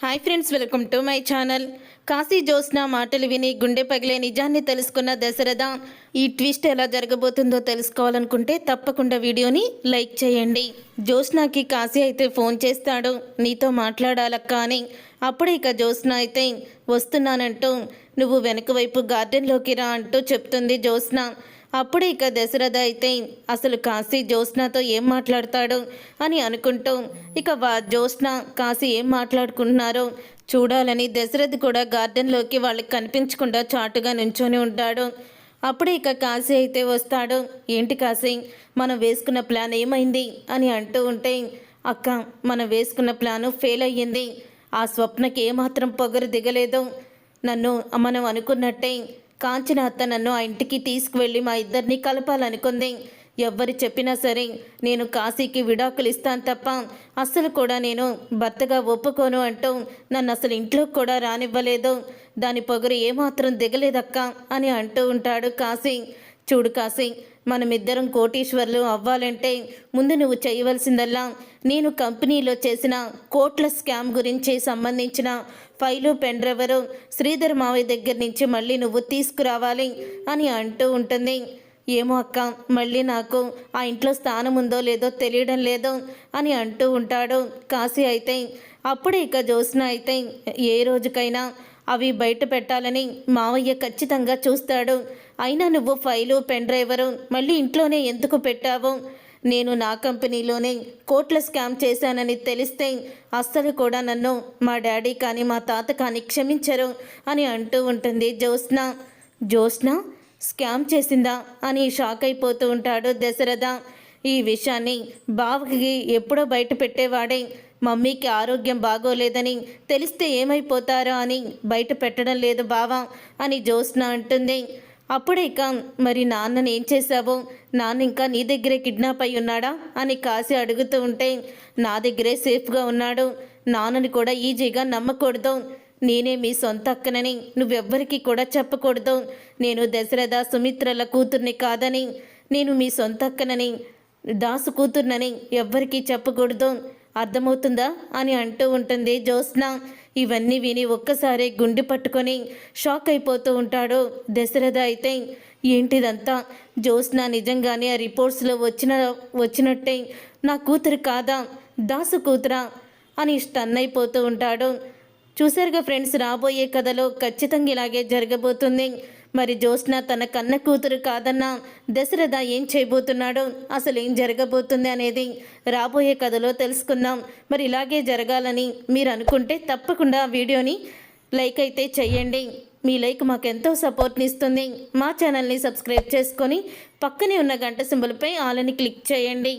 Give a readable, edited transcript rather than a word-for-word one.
Hi friends, welcome to my channel. Kashi Jyotsna మాటలు విని గుండె పగిలే నిజాన్ని తెలుసుకున్న దశరథ ఈ ట్విస్ట్ ఎలా జరగబోతుందో తెలుసుకోవాలనుకుంటే తప్పకుండా వీడియోని లైక్ చేయండి. జ్యోత్స్నకి కాశీ అయితే ఫోన్ చేస్తాడు, నీతో మాట్లాడాలక్క అని. అప్పుడు ఇక జ్యోత్స్న అయితే వస్తున్నానంటూ నువ్వు వెనక వైపు గార్డెన్లోకి రా అంటూ చెప్తుంది జ్యోత్స్న. అప్పుడు ఇక దశరథ అయితే అసలు కాశీ జ్యోత్స్నతో ఏం మాట్లాడతాడు అని అనుకుంటూ ఇక జ్యోత్స్న కాశీ ఏం మాట్లాడుకుంటున్నారో చూడాలని దశరథ్ కూడా గార్డెన్లోకి వాళ్ళకి కనిపించకుండా చాటుగా నుంచొని ఉంటాడు. అప్పుడు ఇక కాశీ అయితే వస్తాడు. ఏంటి కాశీ, మనం వేసుకున్న ప్లాన్ ఏమైంది అని అంటూ ఉంటే, అక్క మనం వేసుకున్న ప్లాను ఫెయిల్ అయ్యింది. ఆ స్వప్నకి ఏమాత్రం పొగరు దిగలేదు. మనం అనుకున్నట్టే కాంచన అత్త నన్ను ఆ ఇంటికి తీసుకువెళ్ళి మా ఇద్దరిని కలపాలనుకుంది. ఎవ్వరు చెప్పినా సరే నేను కాశీకి విడాకులు ఇస్తాను తప్ప అస్సలు కూడా నేను భర్తగా ఒప్పుకోను అంటూ నన్ను అసలు ఇంట్లోకి కూడా రానివ్వలేదు. దాని పొగరు ఏమాత్రం దిగలేదక్క అని అంటూ ఉంటాడు కాశీ. చూడు కాశీ, మనమిద్దరం కోటీశ్వర్లు అవ్వాలంటే ముందు నువ్వు చేయవలసిందల్లా నేను కంపెనీలో చేసిన కోట్ల స్కామ్ గురించి సంబంధించిన ఫైలు పెన్ డ్రైవరు శ్రీధర్ మావయ్య దగ్గర నుంచి మళ్ళీ నువ్వు తీసుకురావాలి అని అంటూ ఉంటుంది. ఏమో అక్క, మళ్ళీ నాకు ఆ ఇంట్లో స్థానం ఉందో లేదో తెలియడం లేదు అని అంటూ ఉంటాడు కాశీ అయితే. అప్పుడు ఇక జ్యోత్స్న అయితే ఏ రోజుకైనా అవి బయట పెట్టాలని మావయ్య ఖచ్చితంగా చూస్తాడు. అయినా నువ్వు ఫైలు పెన్ డ్రైవరు మళ్ళీ ఇంట్లోనే ఎందుకు పెట్టావు? నేను నా కంపెనీలోనే కోట్ల స్కామ్ చేశానని తెలిస్తే అస్సలు కూడా నన్ను మా డాడీ కానీ మా తాత కానీ క్షమించరు అని అంటూ ఉంటుంది జ్యోత్స్న. జ్యోత్స్న స్కామ్ చేసిందా అని షాక్ అయిపోతూ ఉంటాడు దశరథ. ఈ విషయాన్ని బావకి ఎప్పుడో బయట పెట్టేవాడే. మమ్మీకి ఆరోగ్యం బాగోలేదని తెలిస్తే ఏమైపోతారో అని బయట పెట్టడం లేదు బావా అని జ్యోత్స్న అంటుంది. అప్పుడే ఇక మరి నాన్నని ఏం చేశావు? నాన్న ఇంకా నీ దగ్గరే కిడ్నాప్ అయి ఉన్నాడా అని కాశీ అడుగుతూ ఉంటే, నా దగ్గరే సేఫ్గా ఉన్నాడు. నాన్నని కూడా ఈజీగా నమ్మకూడదు. నేనే మీ సొంత అక్కనని నువ్వెవ్వరికి కూడా చెప్పకూడదు. నేను దశరథ సుమిత్రల కూతుర్ని కాదని, నేను మీ సొంత అక్కనని దాసు కూతుర్నని ఎవ్వరికీ చెప్పకూడదు. అర్థమవుతుందా అని అంటూ ఉంటుంది జ్యోత్స్న. ఇవన్నీ విని ఒక్కసారి గుండె పట్టుకొని షాక్ అయిపోతూ ఉంటాడు దశరథ అయితే. ఏంటిదంతా? జ్యోత్స్న నిజంగానే ఆ రిపోర్ట్స్లో వచ్చినట్టే నా కూతురు కాదా, దాసు కూతురా అని స్టన్ అయిపోతూ ఉంటాడు. చూసారుగా ఫ్రెండ్స్, రాబోయే కథలో ఖచ్చితంగా ఇలాగే జరగబోతుంది. మరి జ్యోత్స్న తన కన్న కూతురు కాదన్న దశరథ ఏం చేయబోతున్నాడో, అసలు ఏం జరగబోతుంది అనేది రాబోయే కథలో తెలుసుకుందాం. మరి ఇలాగే జరగాలని మీరు అనుకుంటే తప్పకుండా వీడియోని లైక్ అయితే చెయ్యండి. మీ లైక్ మాకు ఎంతో సపోర్ట్ని ఇస్తుంది. మా ఛానల్ని సబ్స్క్రైబ్ చేసుకొని పక్కనే ఉన్న గంట సింబల్పై ఆల్ అని క్లిక్ చేయండి.